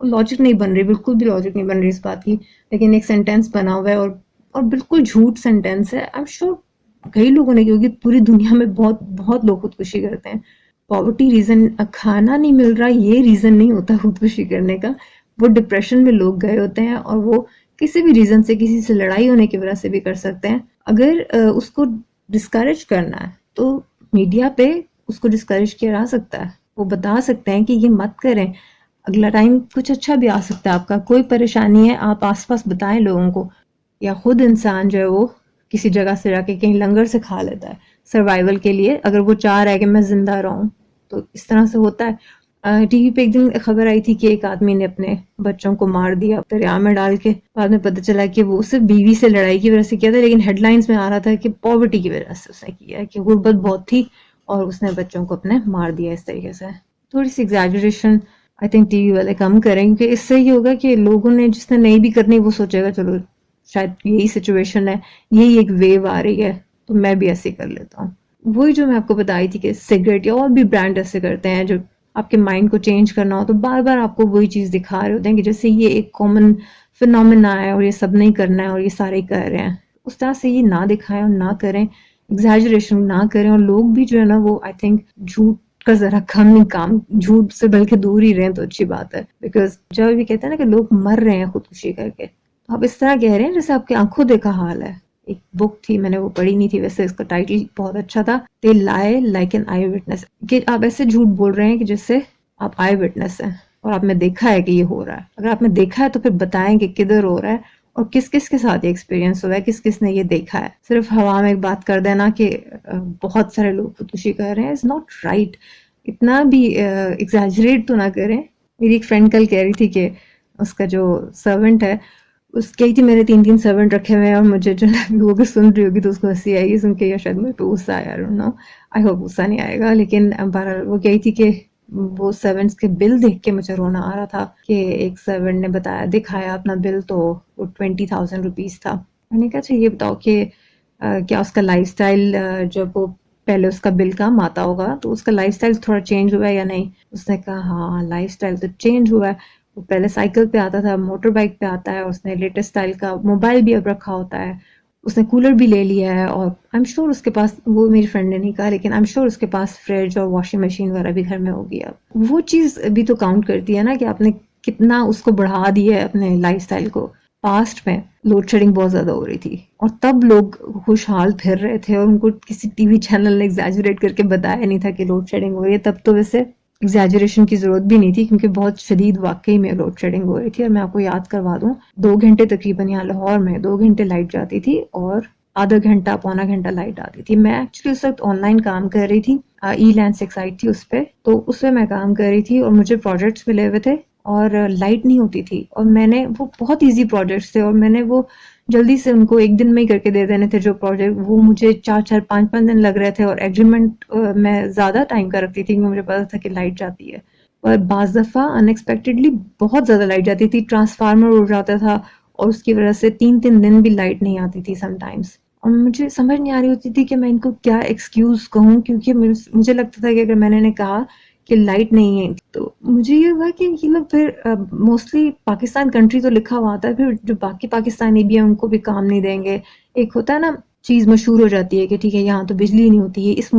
Logic نہیں بن رہی، بالکل بھی لوجک نہیں بن رہی اس بات کی، لیکن ایک سینٹینس بنا ہوا ہے اور بالکل جھوٹ سینٹینس ہے. آئی ایم شیور کئی لوگوں نے، کیونکہ پوری دنیا میں بہت بہت لوگ خودکشی کرتے ہیں. پاورٹی ریزن، کھانا نہیں مل رہا یہ ریزن نہیں ہوتا خودکشی کرنے کا. وہ ڈپریشن میں لوگ گئے ہوتے ہیں اور وہ کسی بھی ریزن سے، کسی سے لڑائی ہونے کی وجہ سے بھی کر سکتے ہیں. اگر اس کو ڈسکریج کرنا ہے تو میڈیا پہ اس کو ڈسکریج کیا جا سکتا ہے. وہ بتا سکتے ہیں کہ یہ مت کریں، اگلا ٹائم کچھ اچھا بھی آ سکتا ہے. آپ کا کوئی پریشانی ہے آپ آس پاس بتائیں لوگوں کو. یا خود انسان جو ہے وہ کسی جگہ سے جا کے کہیں لنگر سے کھا لیتا ہے سروائیول کے لیے، اگر وہ چاہ رہا ہے کہ میں زندہ رہوں. تو اس طرح سے ہوتا ہے. ٹی وی پہ ایک دن خبر آئی تھی کہ ایک آدمی نے اپنے بچوں کو مار دیا دریا میں ڈال کے. بعد میں پتہ چلا کہ وہ صرف بیوی سے لڑائی کی وجہ سے کیا تھا، لیکن ہیڈ لائنز میں آ رہا تھا کہ پاورٹی کی وجہ سے اس نے کیا، کہ غربت بہت تھی اور اس نے بچوں کو اپنے مار دیا اس طریقے سے. تھوڑی سی exaggeration I think T V والے کم کریں، کیونکہ اس سے یہ ہوگا کہ لوگوں نے، جس نے نہیں بھی کرنی وہ سوچے گا چلو شاید یہی سچویشن ہے، یہی ایک ویو آ رہی ہے تو میں بھی ایسے کر لیتا ہوں. وہی جو میں آپ کو بتائی تھی کہ سگریٹ یا اور بھی برانڈ ایسے کرتے ہیں جو آپ کے مائنڈ کو چینج کرنا ہو تو بار بار آپ کو وہی چیز دکھا رہے ہوتے ہیں کہ جیسے یہ ایک کامن فینومینا ہے اور یہ سب نہیں کرنا ہے اور یہ سارے کر رہے ہیں. اس طرح سے یہ نہ دکھائیں اور نہ کریں، ایگزیجریشن نہ کریں. اور لوگ بھی جو ہے نا وہ آئی تھنک جھوٹ کا ذرا کم ہی کام، جھوٹ سے بلکہ دور ہی رہیں تو اچھی بات ہے. بیکاز جب بھی کہتے ہیں نا کہ لوگ مر رہے ہیں خودکشی کر کے، آپ اس طرح کہہ رہے ہیں جیسے آپ کی آنکھوں دیکھا حال ہے. ایک بک تھی، میں نے وہ پڑھی نہیں تھی ویسے، اس کا ٹائٹل بہت اچھا تھا، دے لائے لائک این آئی وٹنس، کہ آپ ایسے جھوٹ بول رہے ہیں کہ جس سے آپ آئی وٹنس ہیں اور آپ نے دیکھا ہے کہ یہ ہو رہا ہے. اگر آپ نے دیکھا ہے تو پھر بتائیں کہ کدھر ہو رہا ہے اور کس کس کے ساتھ یہ ایکسپیرینس ہوا ہے، کس کس نے یہ دیکھا ہے. صرف ہوا میں ایک بات کر دینا کہ بہت سارے لوگ خودکشی کر رہے ہیں از ناٹ رائٹ. اتنا بھی ایگزیجریٹ تو نہ کریں. میری ایک فرینڈ کل کہہ رہی تھی کہ اس کا جو سرونٹ ہے، اس کہی تھی میں نے 3 سرونٹ رکھے ہوئے ہیں، اور مجھے جو وہ اگر سن رہی ہوگی تو اس کو ہنسی آئے گی سن کے، یا شاید مجھے پہ غصہ آیا، I don't know. I hope غصہ نہیں آئے گا. لیکن بہرحال وہ کہی تھی کہ وہ سرونٹس کے بل دیکھ کے مجھے رونا آ رہا تھا کہ ایک سرونٹ نے بتایا، دکھایا اپنا بل تو وہ 20,000 روپیز تھا. میں نے کہا اچھا یہ بتاؤ کہ کیا اس کا لائف سٹائل، جب وہ پہلے اس کا بل کم آتا ہوگا تو اس کا لائف سٹائل تھوڑا چینج ہوا ہے یا نہیں؟ اس نے کہا ہاں لائف سٹائل تو چینج ہوا ہے، وہ پہلے سائیکل پہ آتا تھا، موٹر بائک پہ آتا ہے، اس نے لیٹسٹ سٹائل کا موبائل بھی اب رکھا ہوتا ہے، اس نے کولر بھی لے لیا ہے، اور آئی ایم شیور اس کے پاس، وہ میری فرینڈ نے نہیں کہا لیکن آئی ایم شیور اس کے پاس فریج اور واشنگ مشین وغیرہ بھی گھر میں ہوگی. اب وہ چیز بھی تو کاؤنٹ کرتی ہے نا کہ آپ نے کتنا اس کو بڑھا دیا ہے اپنے لائف سٹائل کو. پاسٹ میں لوڈ شیڈنگ بہت زیادہ ہو رہی تھی اور تب لوگ خوشحال پھر رہے تھے اور ان کو کسی ٹی وی چینل نے ایگزیجریٹ کر کے بتایا نہیں تھا کہ لوڈ شیڈنگ ہو رہی ہے. تب تو ویسے ایگزیجریشن کی ضرورت بھی نہیں تھی کیونکہ بہت شدید واقعی میں لوڈ شیڈنگ ہو رہی تھی. اور میں آپ کو یاد کروا دوں 2 گھنٹے تقریباً یہاں لاہور میں 2 گھنٹے لائٹ جاتی تھی اور آدھا گھنٹہ پونا گھنٹہ لائٹ آتی تھی. میں ایکچولی اس وقت آن لائن کام کر رہی تھی، ای لینس ایک سائٹ تھی اس پہ، تو اس پہ میں کام کر رہی تھی اور مجھے پروجیکٹس ملے ہوئے تھے اور لائٹ نہیں ہوتی تھی. اور میں نے وہ بہت ایزی پروجیکٹس تھے اور میں نے وہ جلدی سے ان کو ایک دن میں ہی کر کے دے دینے تھے. جو پروجیکٹ وہ مجھے 4 4 5 5 دن لگ رہے تھے اور ایگریمنٹ میں زیادہ ٹائم کا رکھتی تھی کیونکہ مجھے پتا تھا کہ لائٹ جاتی ہے. اور بعض دفعہ ان ایکسپیکٹڈلی بہت زیادہ لائٹ جاتی تھی، ٹرانسفارمر اڑ جاتا تھا اور اس کی وجہ سے 3 3 دن بھی لائٹ نہیں آتی تھی سم ٹائمز. اور مجھے سمجھ نہیں آ رہی ہوتی تھی کہ میں ان کو کیا ایکسکیوز کہوں، کیونکہ مجھے لگتا تھا کہ اگر میں نے کہا کہ لائٹ نہیں ہے تو مجھے یہ ہوا کہ یہ لوگ پھر موسٹلی پاکستان کنٹری تو لکھا ہوا آتا ہے، پھر جو باقی پاکستانی بھی ہیں ان کو بھی کام نہیں دیں گے. ایک ہوتا ہے نا چیز مشہور ہو جاتی ہے کہ ٹھیک ہے یہاں تو بجلی نہیں ہوتی ہے، اس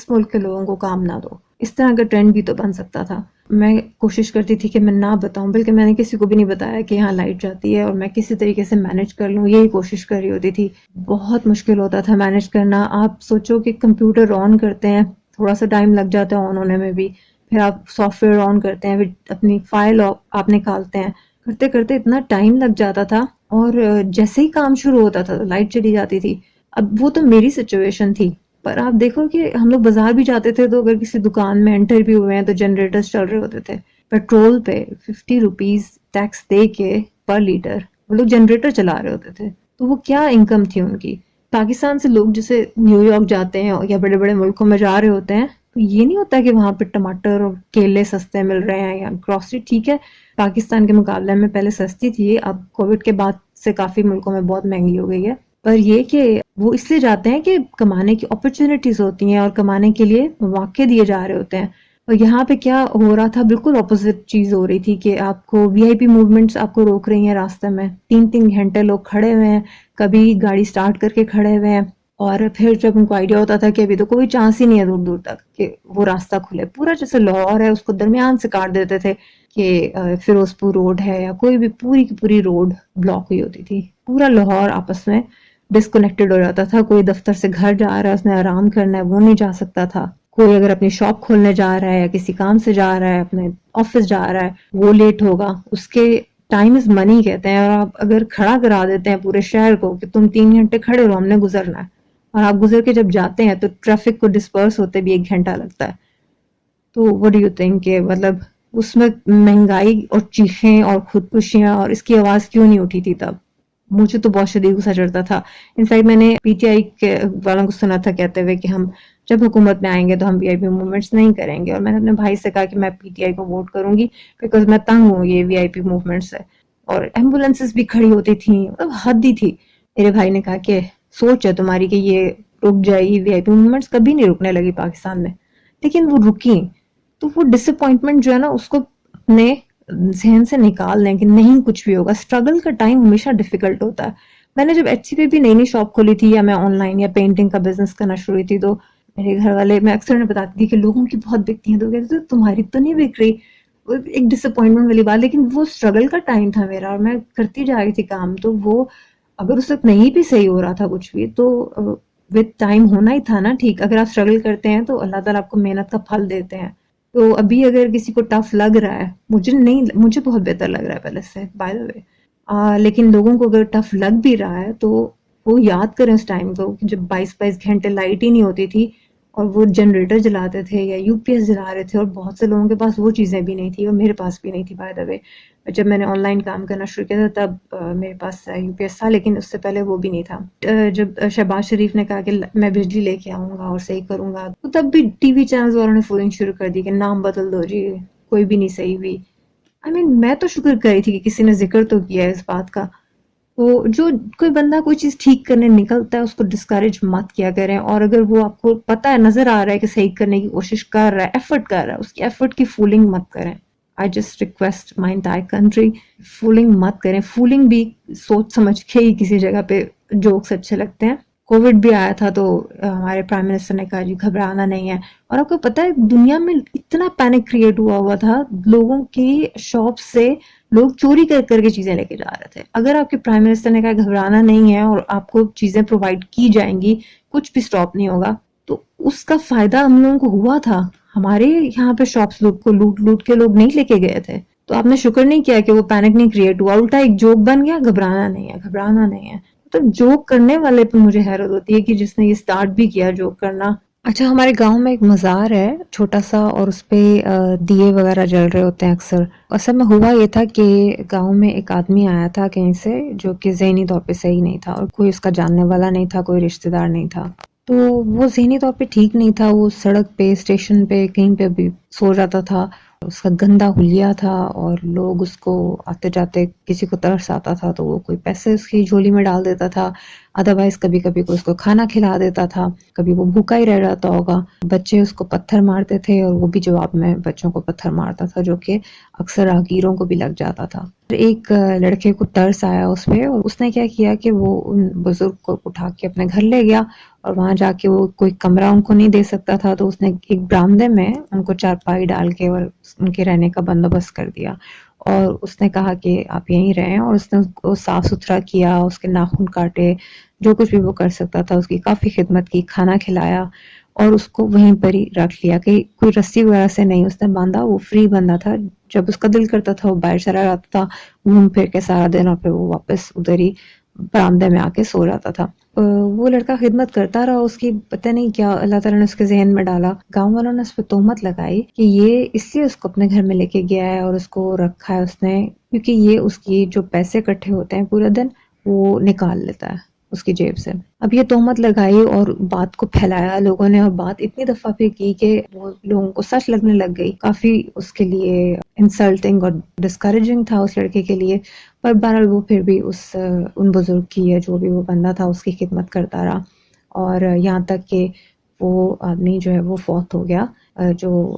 ملک کے لوگوں کو کام نہ دو. اس طرح کا ٹرینڈ بھی تو بن سکتا تھا. میں کوشش کرتی تھی کہ میں نہ بتاؤں، بلکہ میں نے کسی کو بھی نہیں بتایا کہ یہاں لائٹ جاتی ہے اور میں کسی طریقے سے مینج کر لوں، یہی کوشش کر رہی ہوتی تھی. بہت مشکل ہوتا تھا مینج کرنا. آپ سوچو کہ کمپیوٹر آن کرتے ہیں، تھوڑا سا ٹائم لگ جاتا ہے آن ہونے میں بھی، پھر آپ سافٹ ویئر آن کرتے ہیں، پھر اپنی فائل آپ نکالتے ہیں، کرتے کرتے اتنا ٹائم لگ جاتا تھا اور جیسے ہی کام شروع ہوتا تھا لائٹ چلی جاتی تھی. اب وہ تو میری سچویشن تھی، پر آپ دیکھو کہ ہم لوگ بازار بھی جاتے تھے تو اگر کسی دکان میں انٹر بھی ہوئے ہیں تو جنریٹرز چل رہے ہوتے تھے. پیٹرول پہ 50 روپیز ٹیکس دے کے پر لیٹر وہ لوگ جنریٹر چلا رہے ہوتے تھے. تو وہ کیا انکم تھی ان کی. پاکستان سے لوگ جیسے نیو یارک جاتے ہیں یا بڑے بڑے ملکوں میں جا رہے ہوتے ہیں تو یہ نہیں ہوتا کہ وہاں پہ ٹماٹر اور کیلے سستے مل رہے ہیں یا گروسری ٹھیک ہے پاکستان کے مقابلے میں پہلے سستی تھی، اب کووڈ کے بعد سے کافی ملکوں میں بہت مہنگی ہو گئی ہے. پر یہ کہ وہ اس لیے جاتے ہیں کہ کمانے کی اپرچونٹیز ہوتی ہیں اور کمانے کے لیے مواقع دیے جا رہے ہوتے ہیں. اور یہاں پہ کیا ہو رہا تھا، بالکل اپوزٹ چیز ہو رہی تھی کہ آپ کو وی آئی پی موومنٹس آپ کو روک رہی ہیں راستے میں، 3 3 گھنٹے لوگ کھڑے ہوئے ہیں، کبھی گاڑی سٹارٹ کر کے کھڑے ہوئے ہیں، اور پھر جب ان کو آئیڈیا ہوتا تھا کہ ابھی تو کوئی چانس ہی نہیں ہے دور دور تک کہ وہ راستہ کھلے، پورا جیسے لاہور ہے اس کو درمیان سے کاٹ دیتے تھے کہ فیروز پور روڈ ہے یا کوئی بھی، پوری کی پوری روڈ بلاک ہوئی ہوتی تھی، پورا لاہور آپس میں ڈسکنیکٹڈ ہو جاتا تھا. کوئی دفتر سے گھر جا رہا ہے، اس نے آرام کرنا ہے، وہ نہیں جا سکتا تھا. کوئی اگر اپنی شاپ کھولنے جا رہا ہے یا کسی کام سے جا رہا ہے، اپنے آفس جا رہا ہے، وہ لیٹ ہوگا. اس کے ٹائم از منی کہتے ہیں، اور آپ اگر کھڑا کرا دیتے ہیں پورے شہر کو کہ تم 3 گھنٹے کھڑے رہو، ہم نے گزرنا ہے، اور آپ گزر کے جب جاتے ہیں تو ٹریفک کو ڈسپرس ہوتے بھی 1 گھنٹہ لگتا ہے. تو وٹ ڈو یو تھنک کہ مطلب اس میں مہنگائی اور چیخیں اور خودکشیاں اور اس کی آواز کیوں نہیں اٹھی تھی تب؟ مجھے تو بہت شدید غصہ چڑھتا تھا. انفیکٹ میں نے پی ٹی آئی کے والوں کو سنا تھا کہتے ہوئے کہ ہم جب حکومت میں آئیں گے تو ہم وی آئی پی موومنٹس نہیں کریں گے، اور میں نے اپنے بھائی سے کہا کہ میں پی ٹی آئی کو ووٹ کروں گی بیکاز میں تنگ ہوں یہ وی آئی پی موومنٹ سے. اور ایمبولینسز بھی کھڑی ہوتی تھیں، مطلب حد ہی تھی. میرے بھائی نے کہا کہ سوچ ہے تمہاری کہ یہ رک جائے گی، وی آئی پی موومنٹس کبھی نہیں رکنے لگی پاکستان میں، لیکن وہ رکی. تو وہ ڈس اپوائنٹمنٹ جو ہے نا اس کو اپنے ذہن سے نکال دیں کہ نہیں کچھ بھی ہوگا. اسٹرگل کا ٹائم ہمیشہ ڈیفیکلٹ ہوتا ہے. میں نے جب ایچ سی پہ بھی نئی نئی شاپ کھولی تھی یا میں آن لائن یا پینٹنگ کا بزنس کرنا شروع ہوئی تھی، تو میرے گھر والے، میں اکثر انہیں بتاتی تھی کہ لوگوں کی بہت بکتی ہیں، تو کہتے تھے تمہاری تو نہیں بک رہی. ایک ڈس اپوائنٹمنٹ والی بات، لیکن وہ اسٹرگل کا ٹائم تھا میرا اور میں کرتی جا رہی تھی کام. تو وہ اگر اس وقت نہیں بھی صحیح ہو رہا تھا کچھ بھی تو وتھ ٹائم ہونا ہی تھا نا ٹھیک. اگر آپ اسٹرگل کرتے ہیں تو اللہ تعالیٰ آپ کو محنت کا پھل دیتے ہیں. تو ابھی اگر کسی کو ٹف لگ رہا ہے، مجھے بہت بہتر لگ رہا ہے پہلے سے بائی دا وے، لیکن لوگوں کو اگر ٹف لگ بھی رہا ہے تو وہ یاد کریں اس ٹائم کو جب 22 22 گھنٹے لائٹ ہی نہیں ہوتی تھی اور وہ جنریٹر جلاتے تھے یا یو پی ایس جلا رہے تھے، اور بہت سے لوگوں کے پاس وہ چیزیں بھی نہیں تھی اور میرے پاس بھی نہیں تھی بائی دا وے. جب میں نے آن لائن کام کرنا شروع کیا تھا تب میرے پاس یو پی ایس تھا، لیکن اس سے پہلے وہ بھی نہیں تھا. جب شہباز شریف نے کہا کہ میں بجلی لے کے آؤں گا اور صحیح کروں گا، تو تب بھی ٹی وی چینلز والوں نے فولنگ شروع کر دی کہ نام بدل دو جی، کوئی بھی نہیں صحیح ہوئی. میں تو شکر کری تھی کہ کسی نے ذکر تو کیا ہے اس بات کا. تو جو کوئی بندہ کوئی چیز ٹھیک کرنے نکلتا ہے اس کو ڈسکریج مت کیا کریں، اور اگر وہ آپ کو پتہ ہے، نظر آ رہا ہے کہ صحیح کرنے کی کوشش کر رہا ہے، ایفرٹ کر رہا ہے، اس کی ایفرٹ کی فولنگ مت کریں. I just request my entire country, fooling مت کریں. فولنگ بھی سوچ سمجھ کے ہی کسی جگہ پہ جوکس اچھے لگتے ہیں. کووڈ بھی آیا تھا تو ہمارے پرائم منسٹر نے کہا جی گھبرانا نہیں ہے، اور آپ کو پتہ ہے دنیا میں اتنا پینک کریٹ ہوا تھا، لوگوں کی شاپ سے لوگ چوری کر کر کے چیزیں لے کے جا رہے تھے. اگر آپ کے پرائم منسٹر نے کہا گھبرانا نہیں ہے اور آپ کو چیزیں پرووائڈ کی جائیں گی، کچھ بھی سٹاپ نہیں ہوگا، تو اس کا فائدہ ہم لوگوں کو ہوا تھا. ہمارے یہاں پہ شاپس لوٹ لوٹ کے لوگ نہیں لے کے گئے تھے. تو آپ نے شکر نہیں کیا کہ وہ پینک نہیں کریٹ ہوا، الٹا ایک جوک بن گیا، گھبرانا نہیں ہے، گھبرانا نہیں ہے. تو جوک کرنے والے پہ مجھے حیرت ہوتی ہے کہ جس نے یہ سٹارٹ بھی کیا جوک کرنا. اچھا، ہمارے گاؤں میں ایک مزار ہے چھوٹا سا، اور اس پہ دیے وغیرہ جل رہے ہوتے ہیں اکثر. اصل میں ہوا یہ تھا کہ گاؤں میں ایک آدمی آیا تھا کہیں سے جو کہ ذہنی طور پہ صحیح نہیں تھا، اور کوئی اس کا جاننے والا نہیں تھا، کوئی رشتہ دار نہیں تھا. تو وہ ذہنی طور پہ ٹھیک نہیں تھا، وہ سڑک پہ، اسٹیشن پہ، کہیں پہ بھی سو جاتا تھا. اس کا گندا حلیہ تھا اور لوگ اس کو آتے جاتے، کسی کو ترس آتا تھا تو وہ کوئی پیسے اس کی جھولی میں ڈال دیتا تھا، ادروائز کبھی کبھی کوئی اس کو کھانا کھلا دیتا تھا، کبھی وہ بھوکا ہی رہ جاتا ہوگا. بچے اس کو پتھر مارتے تھے اور وہ بھی جواب میں بچوں کو پتھر مارتا تھا، جو کہ اکثر راہگیروں کو بھی لگ جاتا تھا. ایک لڑکے کو ترس آیا اس پہ، اور اس نے کیا کیا کہ وہ ان بزرگ کو اٹھا کے اپنے گھر لے گیا، اور وہاں جا کے وہ کوئی کمرہ ان کو نہیں دے سکتا تھا تو اس نے ایک برآمدے میں ان کو چارپائی ڈال کے اور ان کے رہنے کا بندوبست کر دیا. اور اس نے کہا کہ آپ یہیں رہیں، اور اس نے اس کو صاف ستھرا کیا، اس کے ناخن کاٹے، جو کچھ بھی وہ کر سکتا تھا اس کی کافی خدمت کی، کھانا کھلایا، اور اس کو وہیں پر ہی رکھ لیا کہ کوئی رسی وغیرہ سے نہیں اس نے باندھا. وہ فری بندہ تھا، جب اس کا دل کرتا تھا وہ باہر چلا جاتا تھا گھوم پھر کے سارا دن، اور پھر وہ واپس ادھر ہی برآمدے میں آ کے سو جاتا تھا. وہ لڑکا خدمت کرتا رہا اس کی، پتہ نہیں کیا اللہ تعالیٰ نے اس کے ذہن میں ڈالا. گاؤں والوں نے اس پہ تہمت لگائی کہ یہ اس لیے اس کو اپنے گھر میں لے کے گیا ہے اور اس کو رکھا ہے اس نے کیونکہ یہ اس کی جو پیسے اکٹھے ہوتے ہیں پورا دن وہ نکال لیتا ہے اس کی جیب سے. اب یہ تہمت لگائی اور بات کو پھیلایا لوگوں نے، اور بات اتنی دفعہ پہ کی کہ وہ لوگوں کو سچ لگنے لگ گئی. کافی اس کے لیے انسلٹنگ اور ڈسکریجنگ تھا اس لڑکے کے لیے، پر بہرحال وہ پھر بھی ان بزرگ کی یا جو بھی وہ بندہ تھا اس کی خدمت کرتا رہا، اور یہاں تک کہ وہ آدمی جو ہے وہ فوت ہو گیا جو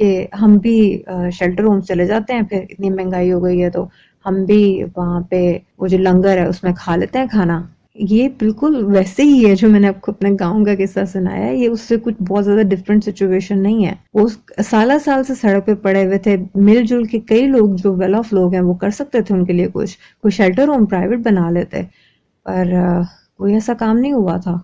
کہ ہم بھی شیلٹر ہوم چلے جاتے ہیں، پھر اتنی مہنگائی ہو گئی ہے تو ہم بھی وہاں پہ وہ جو لنگر ہے اس میں کھا لیتے ہیں کھانا. یہ بالکل ویسے ہی ہے جو میں نے آپ کو اپنے گاؤں کا قصہ سنایا ہے. یہ اس سے کچھ بہت زیادہ ڈفرینٹ سچویشن نہیں ہے. وہ سالہ سال سے سڑک پہ پڑے ہوئے تھے، مل جل کے کئی لوگ جو ویل آف لوگ ہیں وہ کر سکتے تھے ان کے لیے کچھ، کوئی شیلٹر ہوم پرائیویٹ بنا لیتے، پر کوئی ایسا کام نہیں ہوا تھا.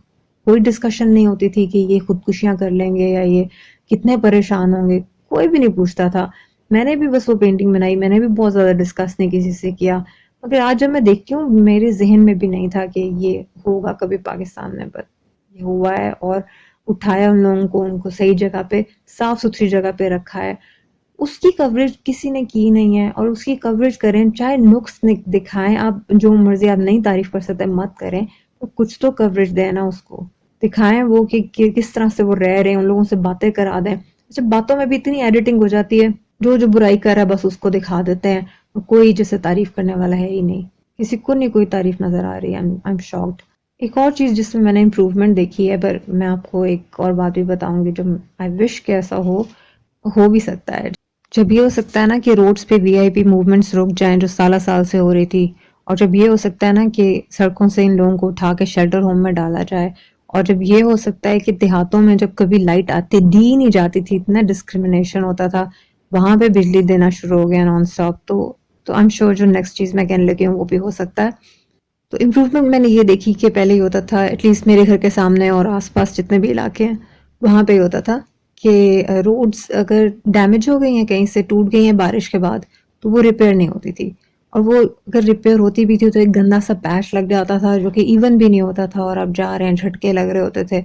کوئی ڈسکشن نہیں ہوتی تھی کہ یہ خودکشیاں کر لیں گے یا یہ کتنے پریشان ہوں گے، کوئی بھی نہیں پوچھتا تھا. میں نے بھی بس وہ پینٹنگ بنائی، میں نے بھی بہت زیادہ ڈسکس نہیں کسی سے کیا، مگر آج جب میں دیکھتی ہوں میرے ذہن میں بھی نہیں تھا کہ یہ ہوگا کبھی پاکستان میں، پر یہ ہوا ہے. اور اٹھایا ان لوگوں کو، ان کو صحیح جگہ پہ، صاف ستھری جگہ پہ رکھا ہے. اس کی کوریج کسی نے کی نہیں ہے، اور اس کی کوریج کریں، چاہے نقص دکھائیں، آپ جو مرضی آپ نہیں تعریف کر سکتے مت کریں، تو کچھ تو کوریج دیں نا، اس کو دکھائیں وہ کہ کس طرح سے وہ رہ رہے ہیں، ان لوگوں سے باتیں کرا دیں. اچھا، باتوں میں بھی اتنی ایڈیٹنگ ہو جاتی ہے، جو برائی کر رہا ہے بس اس کو دکھا دیتے ہیں، کوئی جیسے تعریف کرنے والا ہے ہی نہیں، کسی کو نہیں کوئی تعریف نظر آ رہی ہے. I'm shocked. ایک اور چیز جس میں میں نے امپروومنٹ دیکھی ہے، پر میں آپ کو ایک اور بات بھی بتاؤں گی جو آئی وش کہ ایسا ہو بھی سکتا ہے. جب یہ ہو سکتا ہے نا کہ روڈز پہ وی آئی پی موومنٹس رک جائیں جو سالہ سال سے ہو رہی تھی، اور جب یہ ہو سکتا ہے نا کہ سڑکوں سے ان لوگوں کو اٹھا کے شیلٹر ہوم میں ڈالا جائے، اور جب یہ ہو سکتا ہے کہ دیہاتوں میں جب کبھی لائٹ آتی دی نہیں جاتی تھی، اتنا ڈسکریمنیشن ہوتا تھا، وہاں پہ بجلی دینا شروع ہو گیا نان اسٹاپ، تو آئی ایم شیور جو نیکسٹ چیز میں کہنے لگی ہوں وہ بھی ہو سکتا ہے. تو امپروومنٹ میں نے یہ دیکھی کہ پہلے ہی ہوتا تھا، ایٹ لیسٹ میرے گھر کے سامنے اور آس پاس جتنے بھی علاقے ہیں وہاں پہ ہی ہوتا تھا کہ روڈز اگر ڈیمیج ہو گئی ہیں، کہیں سے ٹوٹ گئی ہیں بارش کے بعد، تو وہ ریپیئر نہیں ہوتی تھی، اور وہ اگر ریپیئر ہوتی بھی تھی تو ایک گندا سا پیچ لگ جاتا تھا جو کہ ایون بھی نہیں ہوتا تھا، اور اب جا رہے ہیں جھٹکے لگ رہے ہوتے تھے.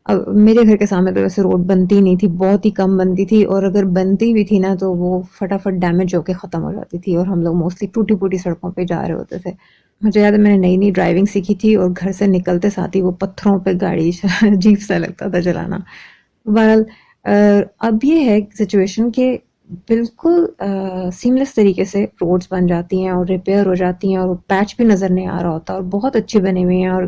اب میرے گھر کے سامنے تو ویسے روڈ بنتی نہیں تھی، بہت ہی کم بنتی تھی، اور اگر بنتی بھی تھی نا تو وہ فٹافٹ ڈیمیج ہو کے ختم ہو جاتی تھی، اور ہم لوگ موسٹلی ٹوٹی پوٹی سڑکوں پہ جا رہے ہوتے تھے. مجھے یاد ہے میں نے نئی نئی ڈرائیونگ سیکھی تھی، اور گھر سے نکلتے ساتھ ہی وہ پتھروں پہ گاڑی عجیب سا لگتا تھا چلانا. بہرحال اب یہ ہے سچویشن کہ بالکل سیملیس طریقے سے روڈز بن جاتی ہیں اور ریپیئر ہو جاتی ہیں، اور پیچ بھی نظر نہیں آ رہا ہوتا، اور بہت اچھی بنی ہوئی ہیں. اور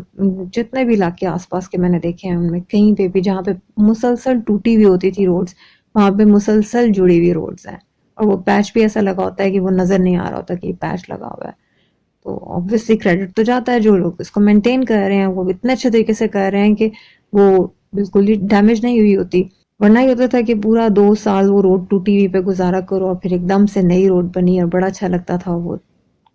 جتنے بھی علاقے آس پاس کے میں نے دیکھے ہیں ان میں کہیں پہ بھی جہاں پہ مسلسل ٹوٹی ہوئی ہوتی تھی روڈز، وہاں پہ مسلسل جڑی ہوئی روڈز ہیں، اور وہ پیچ بھی ایسا لگا ہوتا ہے کہ وہ نظر نہیں آ رہا ہوتا کہ یہ پیچ لگا ہوا ہے. تو obviously کریڈٹ تو جاتا ہے جو لوگ اس کو مینٹین کر رہے ہیں، وہ اتنے اچھے طریقے سے کر رہے ہیں کہ وہ بالکل ہی ڈیمیج نہیں ہوئی ہوتی. ورنہ یہ ہوتا تھا کہ پورا 2 سال وہ روڈ ٹوٹی ہوئی پہ گزارا کرو، اور پھر ایک دم سے نئی روڈ بنی اور بڑا اچھا لگتا تھا. وہ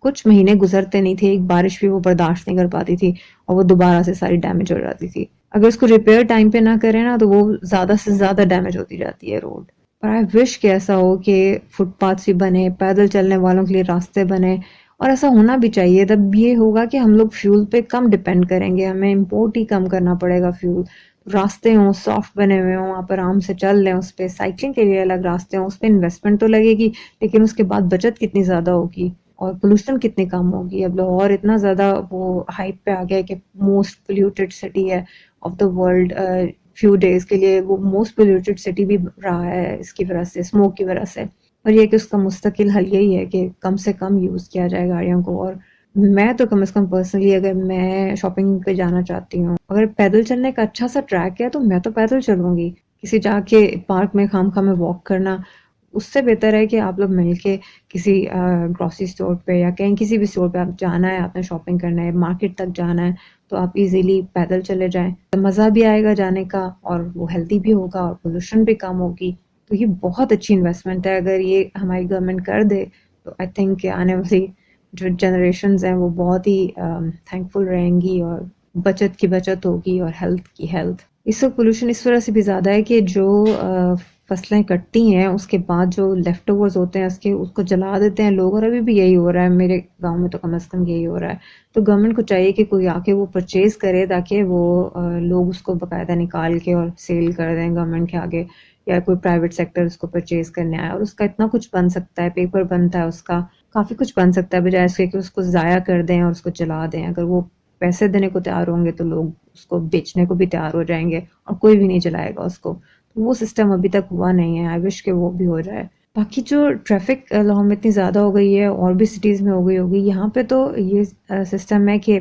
کچھ مہینے گزرتے نہیں تھے، ایک بارش بھی وہ برداشت نہیں کر پاتی تھی، اور وہ دوبارہ سے ساری ڈیمیج ہو جاتی تھی. اگر اس کو ریپیئر ٹائم پہ نہ کرے نا تو وہ زیادہ سے زیادہ ڈیمیج ہوتی جاتی ہے روڈ. پر آئی وش کہ ایسا ہو کہ فٹ پاتھ بھی بنے، پیدل چلنے والوں کے لیے راستے بنے، اور ایسا ہونا بھی چاہیے. تب یہ ہوگا کہ ہم لوگ فیول پہ کم ڈپینڈ کریں گے، ہمیں امپورٹ ہی کم کرنا پڑے گا فیول. راستے ہوں سافٹ بنے ہوئے ہوں، وہاں پر آرام سے چل لیں، اس پہ سائیکلنگ کے لیے الگ راستے ہوں، اس پہ انویسٹمنٹ تو لگے گی، لیکن اس کے بعد بچت کتنی زیادہ ہوگی اور پولوشن کتنی کم ہوگی. اب لاہور اتنا زیادہ وہ ہائپ پہ آ گیا کہ موسٹ پولیوٹیڈ سٹی ہے of the world. Few days کے لیے وہ موسٹ پولیوٹیڈ سٹی بھی رہا ہے اس کی وجہ سے، اسموک کی وجہ سے. اور یہ کہ اس کا مستقل حل یہی ہے کہ کم سے کم یوز کیا جائے گاڑیوں کو. اور میں تو کم از کم پرسنلی اگر میں شاپنگ پہ جانا چاہتی ہوں، اگر پیدل چلنے کا اچھا سا ٹریک ہے تو میں تو پیدل چلوں گی. کسی جا کے پارک میں خام خواہ میں واک کرنا اس سے بہتر ہے کہ آپ لوگ مل کے کسی گروسری اسٹور پہ یا کہیں کسی بھی اسٹور پہ آپ جانا ہے، آپ نے شاپنگ کرنا ہے، مارکیٹ تک جانا ہے، تو آپ ایزیلی پیدل چلے جائیں، تو مزہ بھی آئے گا جانے کا، اور وہ ہیلتھی بھی ہوگا اور پولوشن بھی کم ہوگی. تو یہ بہت اچھی انویسٹمنٹ ہے. اگر یہ ہماری گورنمنٹ کر دے تو آئی تھنک کہ آنے والی جو جنریشنز ہیں وہ بہت ہی تھینک فل رہیں گی، اور بچت کی بچت ہوگی اور ہیلتھ کی ہیلتھ. اس وقت پولوشن اس وجہ سے بھی زیادہ ہے کہ جو فصلیں کٹتی ہیں اس کے بعد جو لیفٹ اوورز ہوتے ہیں اس کو جلا دیتے ہیں لوگ، اور ابھی بھی یہی ہو رہا ہے میرے گاؤں میں، تو کم از کم یہی ہو رہا ہے. تو گورنمنٹ کو چاہیے کہ کوئی آ کے وہ پرچیز کرے تاکہ وہ لوگ اس کو باقاعدہ نکال کے اور سیل کر دیں گورنمنٹ کے آگے، یا کوئی پرائیویٹ سیکٹر اس کو پرچیز کرنے آئے. اور اس کا اتنا کچھ بن سکتا ہے، پیپر بنتا ہے اس کا، کافی کچھ بن سکتا ہے، بجائے اس کے کہ اس کو ضائع کر دیں اور اس کو جلا دیں. اگر وہ پیسے دینے کو تیار ہوں گے تو لوگ اس کو بیچنے کو بھی تیار ہو جائیں گے، اور کوئی بھی نہیں جلائے گا اس کو. وہ سسٹم ابھی تک ہوا نہیں ہے، آئی وش کہ وہ بھی ہو جائے. باقی جو ٹریفک لاہور میں اتنی زیادہ ہو گئی ہے، اور بھی سٹیز میں ہو گئی ہوگی، یہاں پہ تو یہ سسٹم ہے کہ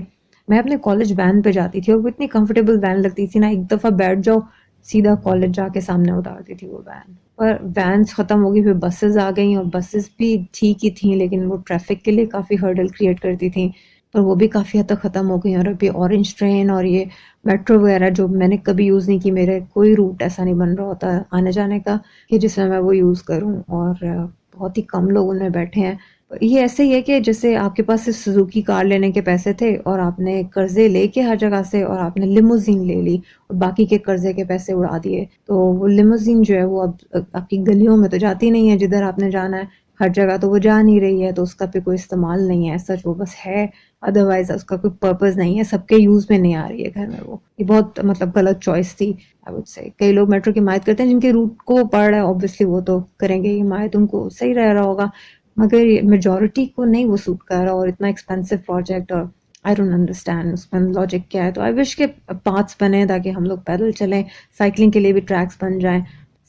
میں اپنے کالج وین پہ جاتی تھی، اور وہ اتنی کمفرٹیبل وین لگتی تھی نا، ایک دفعہ بیٹھ جاؤ سیدھا کالج جا کے سامنے اتارتی تھی وہ وین. پر وینس ختم ہو گئی، پھر بسز آ گئیں، اور بسز بھی ٹھیک ہی تھیں لیکن وہ ٹریفک کے لیے کافی ہرڈل کریٹ کرتی تھیں، پر وہ بھی کافی حد تک ختم ہو گئی. اور ابھی اورنج ٹرین اور یہ میٹرو وغیرہ جو میں نے کبھی یوز نہیں کی، میرے کوئی روٹ ایسا نہیں بن رہا ہوتا آنے جانے کا کہ جس میں وہ یوز کروں، اور بہت ہی کم لوگ ان میں بیٹھے ہیں. یہ ایسے ہی ہے کہ جیسے آپ کے پاس صرف سوزوکی کار لینے کے پیسے تھے اور آپ نے قرضے لے کے ہر جگہ سے، اور آپ نے لیموزین لے لی اور باقی کے قرضے کے پیسے اڑا دیے. تو وہ لیموزین جو ہے وہ اب آپ کی گلیوں میں تو جاتی نہیں ہے جدھر آپ نے جانا ہے، ہر جگہ تو وہ جا نہیں رہی ہے، تو اس کا بھی کوئی استعمال نہیں ہے سچ، وہ بس ہے، ادروائز اس کا کوئی پرپز نہیں ہے، سب کے یوز میں نہیں آ رہی ہے گھر میں. وہ یہ بہت مطلب غلط چوائس تھی آئی وڈ سے. کئی لوگ میٹرو کی حمایت کرتے ہیں جن کے روٹ کو پڑ رہا ہے، اوبویسلی وہ تو کریں گے حمایت، ان کو صحیح رہ رہا ہوگا، مگر میجورٹی کو نہیں وہ سوٹ کر رہا، اور اتنا ایکسپینسو پروجیکٹ، اور آئی ڈونٹ انڈرسٹینڈ اس میں لاجک کیا ہے. تو آئی وش کہ پاتھس بنے تاکہ ہم لوگ پیدل چلیں، سائیکلنگ کے لیے بھی ٹریکس بن جائیں.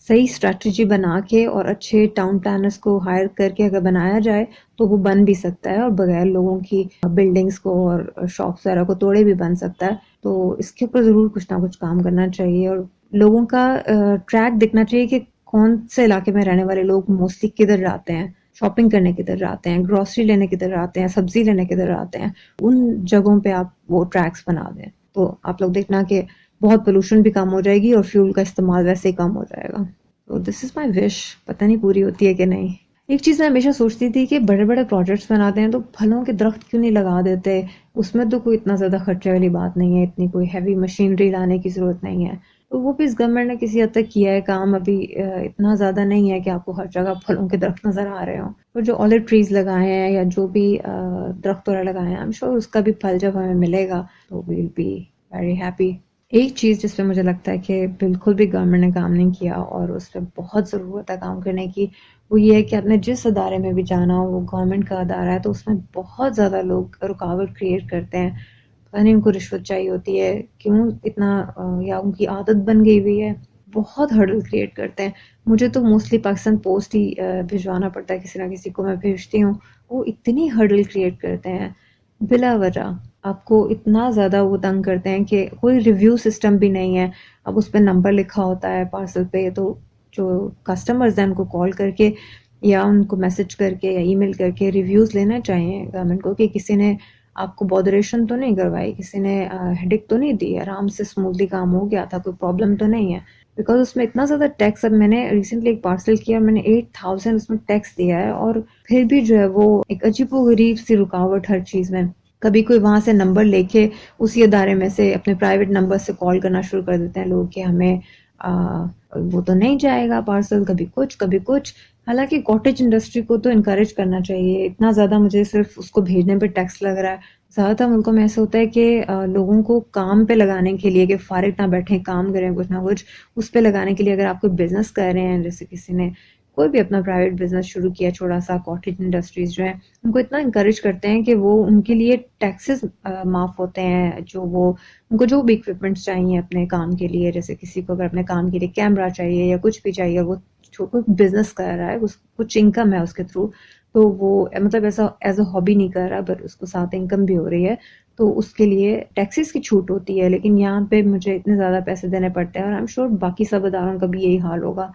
صحیح اسٹریٹجی بنا کے اور اچھے ٹاؤن پلانرز کو ہائر کر کے اگر بنایا جائے تو وہ بن بھی سکتا ہے، اور بغیر لوگوں کی بلڈنگز کو اور شاپس وغیرہ کو توڑے بھی بن سکتا ہے. تو اس کے اوپر ضرور کچھ نہ کچھ کام کرنا چاہیے، اور لوگوں کا ٹریک دیکھنا چاہیے کہ کون سے علاقے میں رہنے والے لوگ موسٹلی کدھر جاتے ہیں، شاپنگ کرنے کدھر جاتے ہیں، گروسری لینے کدھر جاتے ہیں، سبزی لینے کدھر جاتے ہیں. ان جگہوں پہ آپ وہ ٹریکس بنا دیں تو آپ لوگ دیکھنا کہ بہت پولوشن بھی کم ہو جائے گی اور فیول کا استعمال ویسے ہی کم ہو جائے گا. تو دس از مائی وش، پتہ نہیں پوری ہوتی ہے کہ نہیں. ایک چیز میں ہمیشہ سوچتی تھی کہ بڑے بڑے پروجیکٹس بناتے ہیں تو پھلوں کے درخت کیوں نہیں لگا دیتے، اس میں تو کوئی اتنا زیادہ خرچے والی بات نہیں ہے، اتنی کوئی ہیوی مشینری لانے کی ضرورت نہیں ہے. تو وہ بھی اس گورنمنٹ نے کسی حد تک کیا ہے کام، ابھی اتنا زیادہ نہیں ہے کہ آپ کو ہر جگہ پھلوں کے درخت نظر آ رہے ہوں. اور جو اولیو ٹریز لگائے ہیں یا جو بھی درخت وغیرہ لگائے ہیں، I'm sure اس کا بھی پھل جب ہمیں ملے گا تو we'll be very happy. ایک چیز جس پہ مجھے لگتا ہے کہ بالکل بھی گورنمنٹ نے کام نہیں کیا اور اس پہ بہت ضرورت ہے کام کرنے کی، وہ یہ ہے کہ آپ نے جس ادارے میں بھی جانا ہو وہ گورنمنٹ کا ادارہ ہے تو اس میں بہت زیادہ لوگ رکاوٹ کریٹ کرتے ہیں. پتہ نہیں ان کو رشوت چاہیے ہوتی ہے کیوں اتنا، یا ان کی عادت بن گئی ہوئی ہے، بہت ہرڈل کریٹ کرتے ہیں. مجھے تو موسٹلی پاکستان پوسٹ ہی بھجوانا پڑتا ہے، کسی نہ کسی کو میں بھیجتی ہوں. وہ اتنی ہرڈل کریٹ کرتے ہیں بلا وجہ، آپ کو اتنا زیادہ وہ تنگ کرتے ہیں کہ کوئی ریویو سسٹم بھی نہیں ہے. اب اس پہ نمبر لکھا ہوتا ہے پارسل پہ، تو جو کسٹمرز ہیں ان کو کال کر کے یا ان کو میسج کر کے یا ای میل کر کے ریویوز لینا چاہیے گورنمنٹ کو کہ کسی نے آپ کو بودریشن تو نہیں کروائی، کسی نے ہیڈک تو نہیں دی، آرام سے اسموتھلی کام ہو گیا تھا، کوئی پرابلم تو نہیں ہے. بیکاز اس میں اتنا زیادہ ٹیکس، اب میں نے ریسنٹلی ایک پارسل کیا، میں نے 8,000 اس میں ٹیکس دیا ہے، اور پھر بھی جو ہے وہ ایک عجیب و غریب سی رکاوٹ ہر چیز میں. کبھی کوئی وہاں سے نمبر لے کے اسی ادارے میں سے اپنے پرائیویٹ نمبر سے کال کرنا شروع کر دیتے ہیں لوگ کہ ہمیں وہ تو نہیں جائے گا پارسل، کبھی کچھ کبھی کچھ. حالانکہ کاٹیج انڈسٹری کو تو انکریج کرنا چاہیے، اتنا زیادہ مجھے صرف اس کو بھیجنے پہ ٹیکس لگ رہا ہے. زیادہ تر ملکوں میں ایسا ہوتا ہے کہ لوگوں کو کام پہ لگانے کے لیے، کہ فارغ نہ بیٹھیں کام کریں کچھ نہ کچھ، اس پہ لگانے کے لیے اگر آپ کوئی بزنس کر رہے ہیں، جیسے کسی نے کوئی بھی اپنا پرائیویٹ بزنس شروع کیا چھوٹا سا، کاٹیج انڈسٹریز جو ہیں ان کو اتنا انکریج کرتے ہیں کہ وہ ان کے لیے ٹیکسز معاف ہوتے ہیں، جو وہ ان کو جو بھی اکوپمنٹس چاہیے اپنے کام کے لیے، جیسے کسی کو اگر اپنے کام کے لیے کیمرہ چاہیے یا کچھ بھی چاہیے، وہ کوئی بزنس کر رہا ہے، کچھ انکم ہے اس کے تھرو، تو وہ مطلب ایسا ایز اے ہابی نہیں کر رہا بٹ اس کو ساتھ انکم بھی ہو رہی ہے، تو اس کے لیے ٹیکسز کی چھوٹ ہوتی ہے. لیکن یہاں پہ مجھے اتنے زیادہ پیسے دینے پڑتے ہیں، اور I'm sure باقی سب اداروں کا بھی یہی حال ہوگا.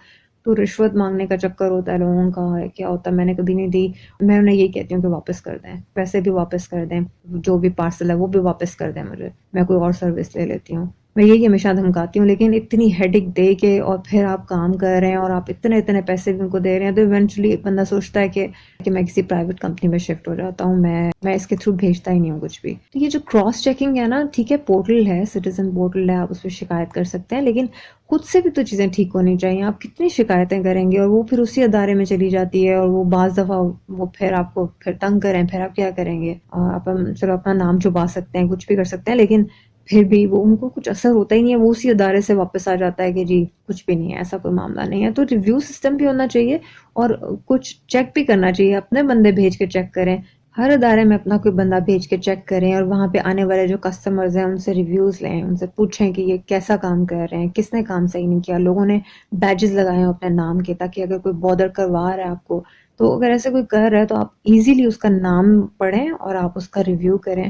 تو رشوت مانگنے کا چکر ہوتا ہے لوگوں کا، کیا ہوتا ہے میں نے کبھی نہیں دی، میں انہیں یہی کہتی ہوں کہ واپس کر دیں، پیسے بھی واپس کر دیں، جو بھی پارسل ہے وہ بھی واپس کر دیں مجھے، میں کوئی اور سروس لے لیتی ہوں. میں یہی ہمیشہ دھمکاتی ہوں. لیکن اتنی ہیڈک دے کے اور پھر آپ کام کر رہے ہیں اور آپ اتنے پیسے بھی ان کو دے رہے ہیں، تو ایونچولی بندہ سوچتا ہے کہ میں کسی پرائیویٹ کمپنی میں شفٹ ہو جاتا ہوں، میں اس کے تھرو بھیجتا ہی نہیں ہوں کچھ بھی. تو یہ جو کراس چیکنگ ہے نا، ٹھیک ہے پورٹل ہے، سٹیزن پورٹل ہے، آپ اس پہ شکایت کر سکتے ہیں، لیکن خود سے بھی تو چیزیں ٹھیک ہونی چاہیے. آپ کتنی شکایتیں کریں گے اور وہ پھر اسی ادارے میں چلی جاتی ہے، اور وہ بعض دفعہ وہ پھر آپ کو پھر تنگ کریں، پھر آپ کیا کریں گے؟ آپ چلو اپنا نام چھپا سکتے ہیں، کچھ بھی کر سکتے ہیں، لیکن پھر بھی وہ ان کو کچھ اثر ہوتا ہی نہیں ہے، وہ اسی ادارے سے واپس آ جاتا ہے کہ جی کچھ بھی نہیں ہے، ایسا کوئی معاملہ نہیں ہے. تو ریویو سسٹم بھی ہونا چاہیے اور کچھ چیک بھی کرنا چاہیے، اپنے بندے بھیج کے چیک کریں، ہر ادارے میں اپنا کوئی بندہ بھیج کے چیک کریں، اور وہاں پہ آنے والے جو کسٹمرز ہیں ان سے ریویوز لیں، ان سے پوچھیں کہ یہ کیسا کام کر رہے ہیں، کس نے کام صحیح نہیں کیا. لوگوں نے بیجز لگائے ہیں اپنے نام کے، تاکہ اگر کوئی بادر کروا رہا ہے آپ کو، تو اگر ایسے کوئی کر رہا ہے تو آپ ایزیلی اس کا نام پڑھیں اور آپ اس کا ریویو کریں.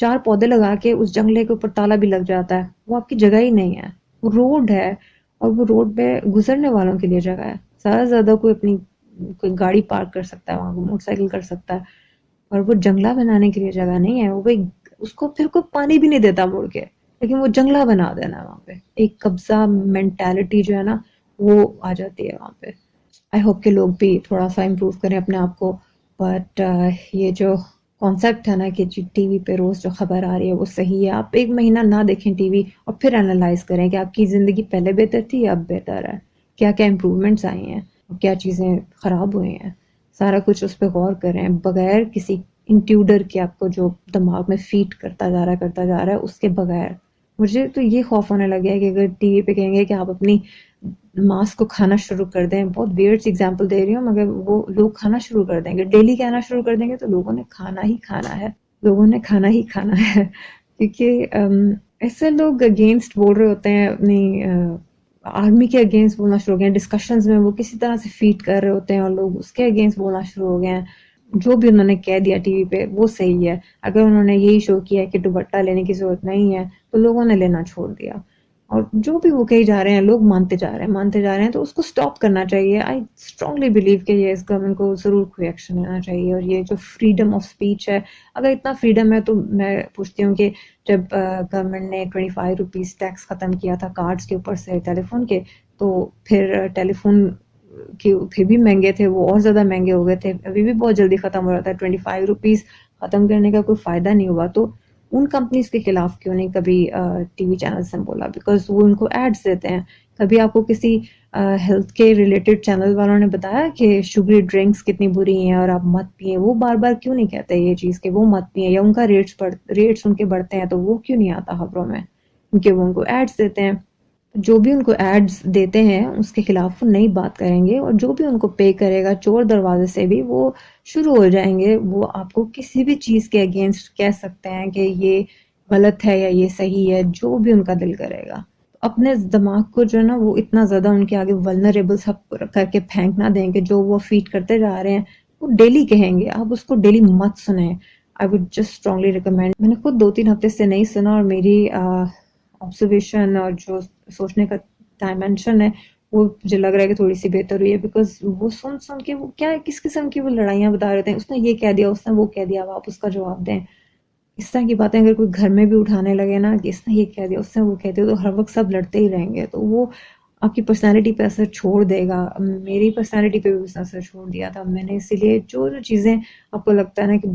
4 پودے لگا کے اس جنگلے کے اوپر تالا بھی لگ جاتا ہے. وہ آپ کی جگہ ہی نہیں ہے, وہ روڈ ہے, اور وہ روڈ پہ گزرنے والوں کے لیے جگہ ہے. زیادہ سے زیادہ کوئی گاڑی پارک کر سکتا ہے وہاں, کو موٹر سائیکل کر سکتا ہے, اور وہ جنگلہ بنانے کے لیے جگہ نہیں ہے. وہ بھائی اس کو پھر کوئی پانی بھی نہیں دیتا مڑ کے, لیکن وہ جنگلہ بنا دینا ہے وہاں پہ. ایک قبضہ مینٹالٹی جو ہے نا وہ آ جاتی ہے وہاں پہ. آئی ہوپ کہ لوگ بھی تھوڑا سا امپروو کریں اپنے آپ کو. بٹ یہ جو کانسیپٹ ہے نا کہ ٹی وی پہ روز جو خبر آ رہی ہے وہ صحیح ہے. آپ 1 مہینہ نہ دیکھیں ٹی وی, اور پھر انالائز کریں کہ آپ کی زندگی پہلے بہتر تھی یا اب بہتر ہے, کیا کیا امپروومنٹس آئی ہیں, کیا چیزیں خراب ہوئی ہیں. سارا کچھ اس پہ غور کریں بغیر کسی انٹیوڈر کے, آپ کو جو دماغ میں فیٹ کرتا جا رہا ہے اس کے بغیر. مجھے تو یہ خوف ہونے لگا ہے کہ اگر ٹی وی پہ کہیں گے کہ آپ اپنی ماس کو کھانا شروع کر دیں, بہت ویئرڈ ایگزامپل دے رہی ہوں, مگر وہ لوگ کھانا شروع کر دیں گے, ڈیلی کہنا شروع کر دیں گے, تو لوگوں نے کھانا ہی کھانا ہے, لوگوں نے کھانا ہی کھانا ہے. کیونکہ ایسے لوگ اگینسٹ بول رہے ہوتے ہیں, اپنی آرمی کے اگینسٹ بولنا شروع ہو گئے ہیں ڈسکشنز میں, وہ کسی طرح سے فیٹ کر رہے ہوتے ہیں اور لوگ اس کے اگینسٹ بولنا شروع ہو گئے ہیں. جو بھی انہوں نے کہہ دیا ٹی وی پہ وہ صحیح ہے. اگر انہوں نے یہی شو کیا ہے کہ دوپٹہ لینے کی ضرورت نہیں ہے, تو لوگوں نے لینا چھوڑ دیا. اور جو بھی وہ کہی جا رہے ہیں لوگ مانتے جا رہے ہیں, تو اس کو سٹاپ کرنا چاہیے. آئی اسٹرانگلی بلیو کہ یہ اس گورنمنٹ کو ضرور کوئی ایکشن لینا چاہیے. اور یہ جو فریڈم آف اسپیچ ہے, اگر اتنا فریڈم ہے تو میں پوچھتی ہوں کہ جب گورنمنٹ نے 25 روپیز ٹیکس ختم کیا تھا کارڈز کے اوپر سے ٹیلی فون کے, تو پھر ٹیلی فون کے پھر بھی مہنگے تھے, وہ اور زیادہ مہنگے ہو گئے تھے, ابھی بھی بہت جلدی ختم ہو رہا تھا. 25 روپیز ختم کرنے کا کوئی فائدہ نہیں ہوا, تو ان کمپنیز کے خلاف کیوں نہیں کبھی ٹی وی چینلز نے بولا, بیکاز وہ ان کو ایڈز دیتے ہیں. کبھی آپ کو کسی ہیلتھ کے ریلیٹڈ چینل والوں نے بتایا کہ شوگری ڈرنکس کتنی بری ہیں اور آپ مت پئیں؟ وہ بار بار کیوں نہیں کہتے یہ چیز کہ وہ مت پئیں, یا ان کا ریٹس ان کے بڑھتے ہیں تو وہ کیوں نہیں آتا خبروں میں؟ کیونکہ وہ ان کو ایڈز دیتے ہیں. جو بھی ان کو ایڈز دیتے ہیں اس کے خلاف وہ نئی بات کریں گے, اور جو بھی ان کو پے کرے گا چور دروازے سے بھی وہ شروع ہو جائیں گے. وہ آپ کو کسی بھی چیز کے اگینسٹ کہہ سکتے ہیں کہ یہ غلط ہے یا یہ صحیح ہے, جو بھی ان کا دل کرے گا. اپنے دماغ کو جو ہے نا وہ اتنا زیادہ ان کے آگے ولنریبل سب کر کے پھینک نہ دیں کہ جو وہ فیڈ کرتے جا رہے ہیں وہ ڈیلی کہیں گے, آپ اس کو ڈیلی مت سنیں. I would just strongly recommend. میں نے خود 2-3 ہفتے سے نہیں سنا, اور میری آبزرویشن اور جو سوچنے کا ڈائمینشن ہے وہ مجھے لگ رہا ہے کہ تھوڑی سی بہتر ہوئی ہے. بیکاز وہ سن کے وہ کیا کس قسم کی وہ لڑائیاں بتا رہے تھے, اس نے یہ کہہ دیا, اس نے وہ کہہ دیا, اب آپ اس کا جواب دیں. اس طرح کی باتیں اگر کوئی گھر میں بھی اٹھانے لگے نا کہ اس نے یہ کہہ دیا, اس نے وہ کہہ دیا, تو ہر وقت سب لڑتے ہی رہیں گے. تو وہ آپ کی پرسنالٹی پہ اثر چھوڑ دے گا. میری پرسنالٹی پہ بھی اس نے اثر چھوڑ دیا تھا. میں نے اسی لیے جو چیزیں آپ کو لگتا ہے نا کہ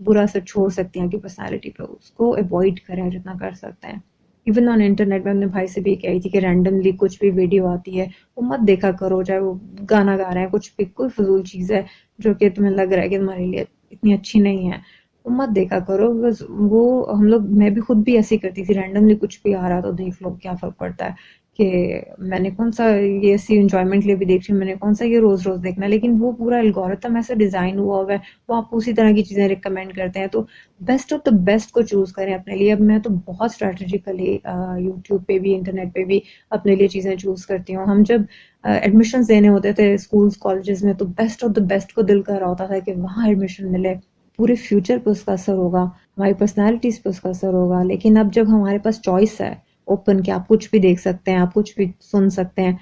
برا اثر چھوڑ سکتی ہیں آپ کی پرسنالٹی پہ, اس کو اوائڈ کریں جتنا کر سکتے ہیں. ایون آن انٹرنیٹ میں اپنے بھائی سے بھی کہی تھی کہ رینڈملی کچھ بھی ویڈیو آتی ہے وہ مت دیکھا کرو, چاہے وہ گانا گا رہے ہیں, کچھ بھی, کوئی فضول چیز ہے جو کہ تمہیں لگ رہا ہے کہ تمہارے لیے اتنی اچھی نہیں ہے, وہ مت دیکھا کرو. بس وہ ہم لوگ, میں بھی خود بھی ایسی کرتی تھی, رینڈملی کچھ بھی آ رہا تو دیکھ لو, کیا فرق پڑتا ہے کہ میں نے کون سا یہ ایسی انجوائمنٹ لیے بھی دیکھ رہی ہوں, میں نے کون سا یہ روز روز دیکھنا ہے. لیکن وہ پورا الگورتھم ایسا ڈیزائن ہوا ہے, وہ آپ کو اسی طرح کی چیزیں ریکمینڈ کرتے ہیں. تو بیسٹ آف دا بیسٹ کو چوز کریں اپنے لیے. اب میں تو بہت اسٹریٹجیکلی یوٹیوب پہ بھی انٹرنیٹ پہ بھی اپنے لیے چیزیں چوز کرتی ہوں. ہم جب ایڈمیشنز دینے ہوتے تھے اسکولز کالجز میں, تو بیسٹ آف دا بیسٹ کو دل کر رہا ہوتا تھا کہ وہاں ایڈمیشن ملے. پورے فیوچر پہ اس کا اثر ہوگا, ہماری پرسنالٹیز پہ اس کا اثر ہوگا. لیکن اب جب ہمارے پاس چوائس ہے اوپن, کہ آپ کچھ بھی دیکھ سکتے ہیں, آپ کچھ بھی سن سکتے ہیں,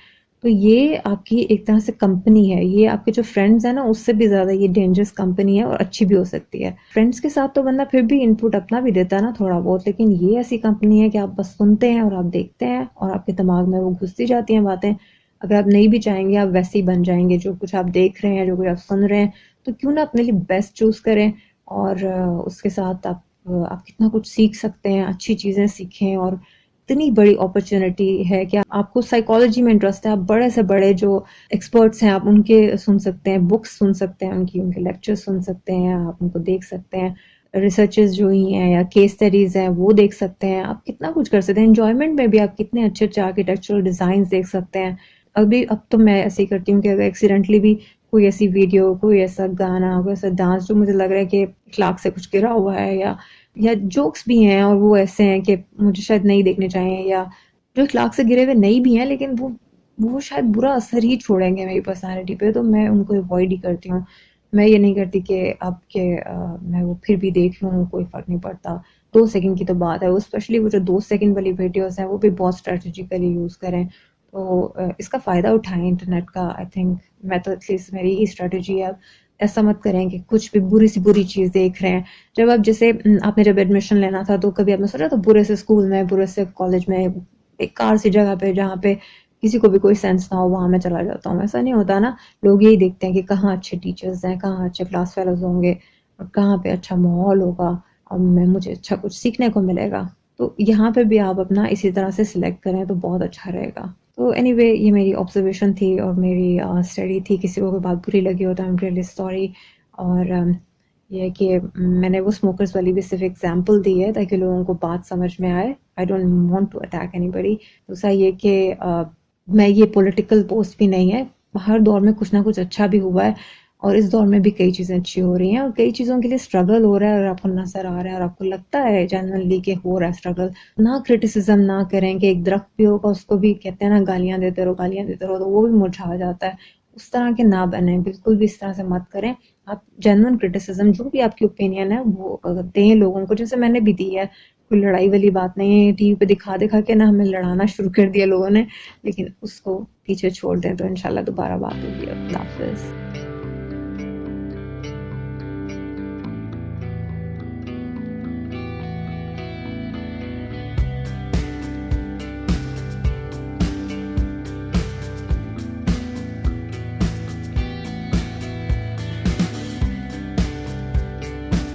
تو یہ آپ کی ایک طرح سے کمپنی ہے. یہ آپ کے جو فرینڈز ہیں نا اس سے بھی زیادہ یہ ڈینجرس کمپنی ہے, اور اچھی بھی ہو سکتی ہے. فرینڈز کے ساتھ تو بندہ پھر بھی ان پٹ اپنا بھی دیتا ہے نا تھوڑا بہت, لیکن یہ ایسی کمپنی ہے کہ آپ بس سنتے ہیں اور آپ دیکھتے ہیں, اور آپ کے دماغ میں وہ گھستی جاتی ہیں باتیں. اگر آپ نہیں بھی چاہیں گے آپ ویسے ہی بن جائیں گے. جو کچھ آپ دیکھ رہے ہیں, جو کچھ آپ سن رہے ہیں, تو کیوں نہ اپنے لیے بیسٹ چوز کریں, اور اس کے ساتھ آپ کتنا کچھ سیکھ سکتے ہیں, اچھی چیزیں سیکھیں. اور اتنی بڑی اپرچونٹی ہے کہ آپ کو سائیکالوجی میں انٹرسٹ ہے, آپ بڑے سے بڑے جو ایکسپرٹس ہیں آپ ان کے سن سکتے ہیں, بکس سن سکتے ہیں, ان کے لیکچر سن سکتے ہیں, آپ ان کو دیکھ سکتے ہیں, ریسرچز جو ہی ہیں یا کیس اسٹڈیز ہیں وہ دیکھ سکتے ہیں. آپ کتنا کچھ کر سکتے ہیں. انجوائمنٹ میں بھی آپ کتنے اچھے اچھے آرکیٹیکچرل ڈیزائنز دیکھ سکتے ہیں. اب تو میں ایسے ہی کرتی ہوں کہ اگر ایکسیڈنٹلی بھی کوئی ایسی ویڈیو, کوئی ایسا گانا, کوئی ایسا ڈانس جو مجھے لگ رہا ہے کہ اخلاق سے کچھ گرا ہوا ہے, یا جوکس بھی ہیں اور وہ ایسے ہیں کہ مجھے شاید نہیں دیکھنے چاہیے, یا جو اخلاق سے گرے ہوئے نہیں بھی ہیں لیکن وہ شاید برا اثر ہی چھوڑیں گے میری پرسنالٹی پہ, تو میں ان کو اوائڈ ہی کرتی ہوں. میں یہ نہیں کرتی کہ اب کہ میں وہ پھر بھی دیکھ لوں کوئی فرق نہیں پڑتا. 2 سیکنڈ کی تو بات ہے, وہ اسپیشلی وہ جو 2 سیکنڈ والی ویڈیوز ہیں وہ بھی بہت اسٹریٹجیکلی یوز کریں. تو اس کا فائدہ اٹھائیں انٹرنیٹ کا. آئی تھنک میں تو ایٹ لیسٹ میری ہی اسٹریٹجی ہے. ایسا مت کریں کہ کچھ بھی بری سی بری چیز دیکھ رہے ہیں. جب آپ جیسے آپ نے جب ایڈمیشن لینا تھا تو کبھی آپ نے سوچا تو برے سے اسکول میں, برے سے کالج میں, ایک کار سی جگہ پہ جہاں پہ کسی کو بھی کوئی سینس نہ ہو وہاں میں چلا جاتا ہوں. ایسا نہیں ہوتا نا. لوگ یہی دیکھتے ہیں کہ کہاں اچھے ٹیچرز ہیں, کہاں اچھے کلاس فیلوز ہوں گے, اور کہاں پہ اچھا ماحول ہوگا اور مجھے اچھا کچھ سیکھنے کو ملے گا. تو یہاں پہ بھی آپ اپنا اسی طرح سے سلیکٹ کریں تو بہت اچھا رہے گا. تو اینی وے یہ میری آبزرویشن تھی اور میری اسٹڈی تھی. کسی کو کوئی بات بری لگی ہو تو آئی ایم ریئلی سوری. اور یہ کہ میں نے وہ اسموکرز والی بھی صرف ایگزامپل دی ہے تاکہ لوگوں کو بات سمجھ میں آئے. I don't want to attack anybody. دوسرا یہ کہ میں یہ پولیٹیکل پوسٹ بھی نہیں ہے. ہر دور میں کچھ نہ کچھ اچھا بھی ہوا ہے اور اس دور میں بھی کئی چیزیں اچھی ہو رہی ہیں اور کئی چیزوں کے لیے اسٹرگل ہو رہا ہے. اور آپ کو نظر آ رہا ہے اور آپ کو لگتا ہے جینوئنلی کہ ہو رہا ہے اسٹرگل, نہ کرٹیسزم نہ کریں کہ ایک درخت بھی ہوگا اس کو بھی کہتے ہیں نا گالیاں دیتے رہو گالیاں دیتے رہو تو وہ بھی مرجھا جاتا ہے. اس طرح کے نہ بنیں, بالکل بھی اس طرح سے مت کریں. آپ جینوئن کرٹیسزم جو بھی آپ کی اوپینین ہے وہ دیں لوگوں کو, جیسے میں نے بھی دی ہے. کوئی لڑائی والی بات نہیں ہے. ٹی وی پہ دکھا دکھا کے نا ہمیں لڑانا شروع کر دیا لوگوں نے, لیکن اس کو پیچھے چھوڑ دیں تو انشاءاللہ دوبارہ بات ہوگی. اللہ حافظ.